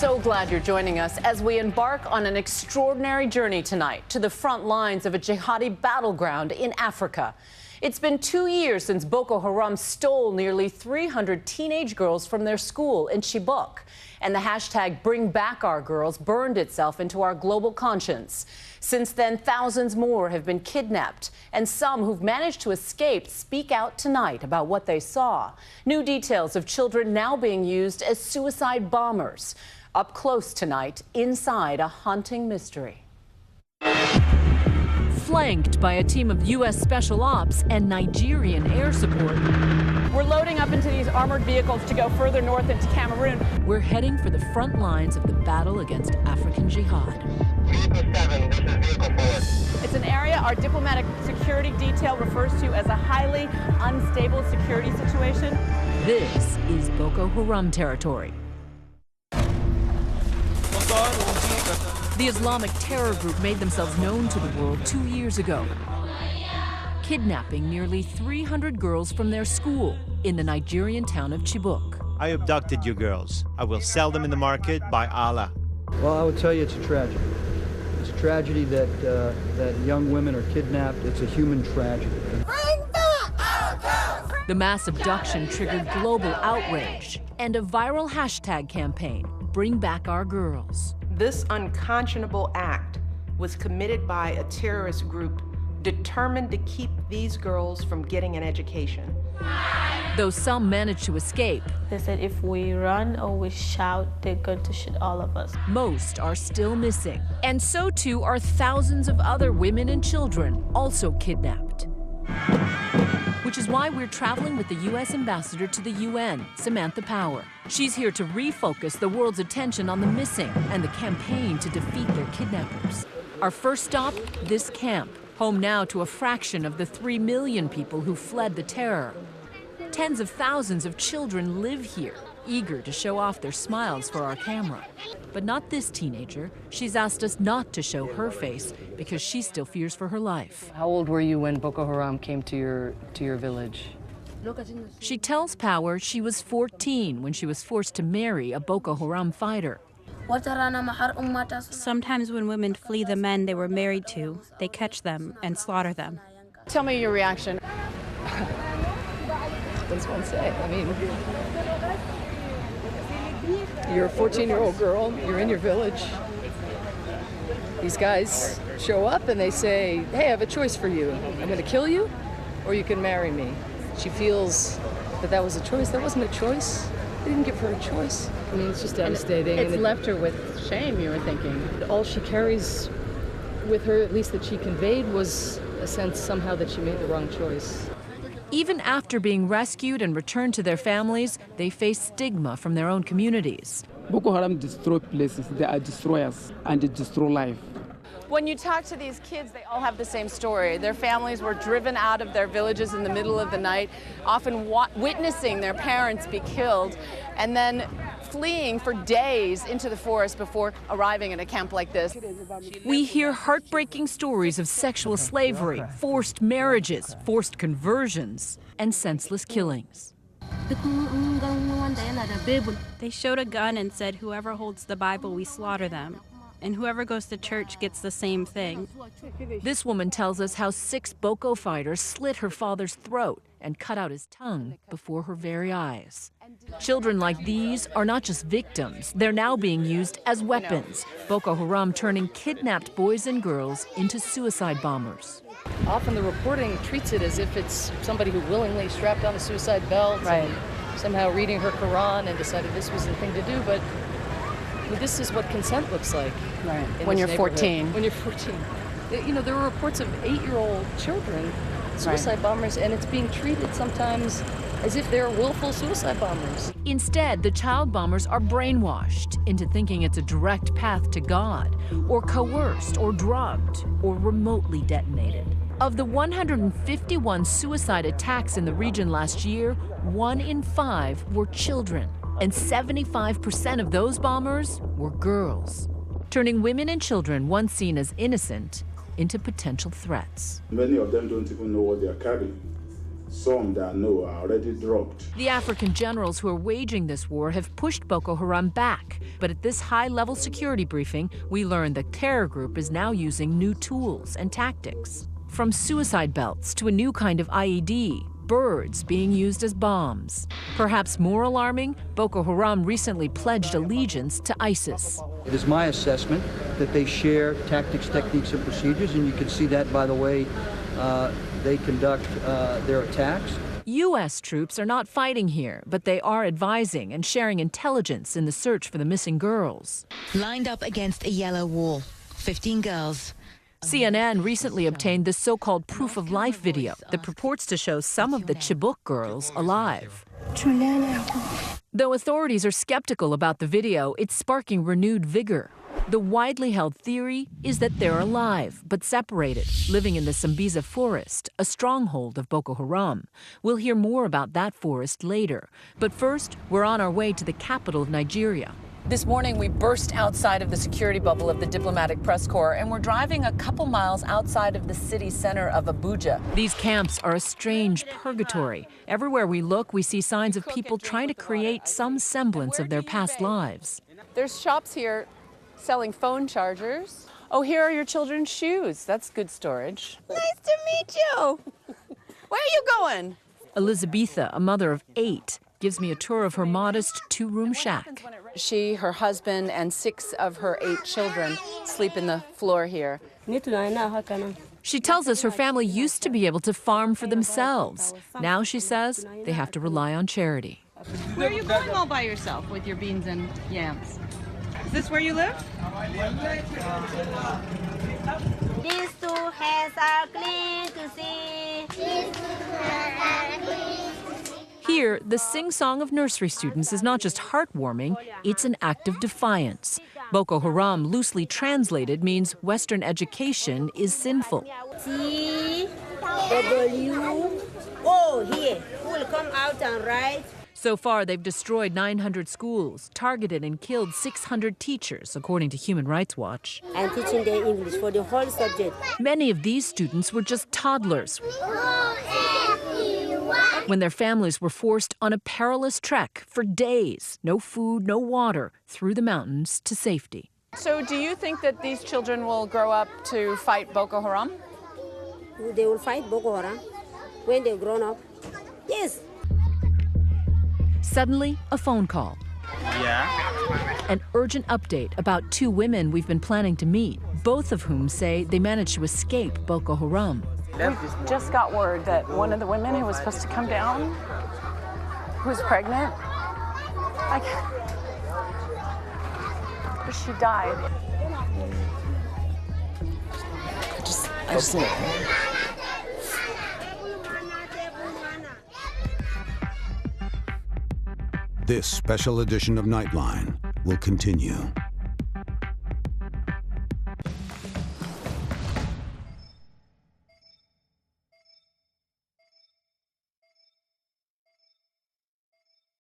So glad you're joining us as we embark on an extraordinary journey tonight to the front lines of a jihadi battleground in Africa. It's been 2 years since Boko Haram stole nearly 300 teenage girls from their school in Chibok. And the hashtag #BringBackOurGirls burned itself into our global conscience. Since then, thousands more have been kidnapped, and some who've managed to escape speak out tonight about what they saw. New details of children now being used as suicide bombers. Up close tonight, inside a haunting mystery. Flanked by a team of U.S. Special Ops and Nigerian air support, we're loading up into these armored vehicles to go further north into Cameroon. We're heading for the front lines of the battle against African jihad. Vehicle 7, this is Vehicle 4. It's an area our diplomatic security detail refers to as a highly unstable security situation. This is Boko Haram territory. The Islamic terror group made themselves known to the world 2 years ago, kidnapping nearly 300 girls from their school in the Nigerian town of Chibok. I abducted you girls. I will sell them in the market by Allah. Well, I would tell you it's a tragedy. It's a tragedy that young women are kidnapped. It's a human tragedy. The mass abduction triggered global outrage and a viral hashtag campaign, #BringBackOurGirls. This unconscionable act was committed by a terrorist group determined to keep these girls from getting an education. Though some managed to escape, they said if we run or we shout, they're going to shoot all of us. Most are still missing. And so too are thousands of other women and children also kidnapped. Which is why we're traveling with the U.S. ambassador to the UN, Samantha Power. She's here to refocus the world's attention on the missing and the campaign to defeat their kidnappers. Our first stop, this camp, home now to a fraction of the 3 million people who fled the terror. Tens of thousands of children live here, eager to show off their smiles for our camera. But not this teenager. She's asked us not to show her face because she still fears for her life. How old were you when Boko Haram came to your village? She tells Power she was 14 when she was forced to marry a Boko Haram fighter. Sometimes when women flee the men they were married to, they catch them and slaughter them. Tell me your reaction. That's what I'm saying. I mean, you're a 14-year-old girl, you're in your village. These guys show up and they say, hey, I have a choice for you. I'm going to kill you or you can marry me. She feels that that was a choice. That wasn't a choice. They didn't give her a choice. I mean, it's just devastating. It's left her with shame, you were thinking. All she carries with her, at least that she conveyed, was a sense somehow that she made the wrong choice. Even after being rescued and returned to their families, they face stigma from their own communities. Boko Haram destroy places. They are destroyers, and they destroy life. When you talk to these kids, they all have the same story. Their families were driven out of their villages in the middle of the night, often witnessing their parents be killed, and then fleeing for days into the forest before arriving at a camp like this. We hear heartbreaking stories of sexual slavery, forced marriages, forced conversions, and senseless killings. They showed a gun and said, whoever holds the Bible, we slaughter them. And whoever goes to church gets the same thing. This woman tells us how 6 Boko fighters slit her father's throat and cut out his tongue before her very eyes. Children like these are not just victims, they're now being used as weapons. Boko Haram turning kidnapped boys and girls into suicide bombers. Often the reporting treats it as if it's somebody who willingly strapped on a suicide belt, right, and somehow reading her Quran and decided this was the thing to do, but this is what consent looks like. Right. When you're 14. When you're 14. You know, there are reports of 8-year-old children, suicide bombers, and it's being treated sometimes as if they're willful suicide bombers. Instead, the child bombers are brainwashed into thinking it's a direct path to God, or coerced, or drugged, or remotely detonated. Of the 151 suicide attacks in the region last year, 1 in 5 were children. And 75% of those bombers were girls, turning women and children once seen as innocent into potential threats. Many of them don't even know what they are carrying. Some that I know are already dropped. The African generals who are waging this war have pushed Boko Haram back. But at this high-level security briefing, we learned the terror group is now using new tools and tactics. From suicide belts to a new kind of IED, birds being used as bombs. Perhaps more alarming, Boko Haram recently pledged allegiance to ISIS. It is my assessment that they share tactics, techniques, and procedures, and you can see that by the way they conduct their attacks. U.S. troops are not fighting here, but they are advising and sharing intelligence in the search for the missing girls. Lined up against a yellow wall, 15 girls. CNN recently obtained this so-called proof of life video that purports to show some of the Chibok girls alive. Though authorities are skeptical about the video, it's sparking renewed vigor. The widely held theory is that they're alive, but separated, living in the Sambisa forest, a stronghold of Boko Haram. We'll hear more about that forest later. But first, we're on our way to the capital of Nigeria. This morning, we burst outside of the security bubble of the diplomatic press corps, and we're driving a couple miles outside of the city center of Abuja. These camps are a strange purgatory. Everywhere we look, we see signs of people trying to create some semblance of their past lives. There's shops here selling phone chargers. Oh, here are your children's shoes. That's good storage. Nice to meet you. Where are you going? Elizabetha, a mother of 8, gives me a tour of her modest 2-room shack. She, her husband, and 6 of her 8 children sleep in the floor here. She tells us her family used to be able to farm for themselves. Now, she says, they have to rely on charity. Where are you going all by yourself with your beans and yams? Is this where you live? These 2 hands are clean to see. Here, the sing-song of nursery students is not just heartwarming, it's an act of defiance. Boko Haram, loosely translated, means Western education is sinful. T, W, O, here. Will come out and write. So far, they've destroyed 900 schools, targeted and killed 600 teachers, according to Human Rights Watch. And teaching them English for the whole subject. Many of these students were just toddlers when their families were forced on a perilous trek for days, no food, no water, through the mountains to safety. So do you think that these children will grow up to fight Boko Haram? They will fight Boko Haram when they're grown up. Yes. Suddenly, a phone call. Yeah? An urgent update about 2 women we've been planning to meet, both of whom say they managed to escape Boko Haram. We just got word that one of the women who was supposed to come down, who's pregnant, she died. I just This special edition of Nightline will continue.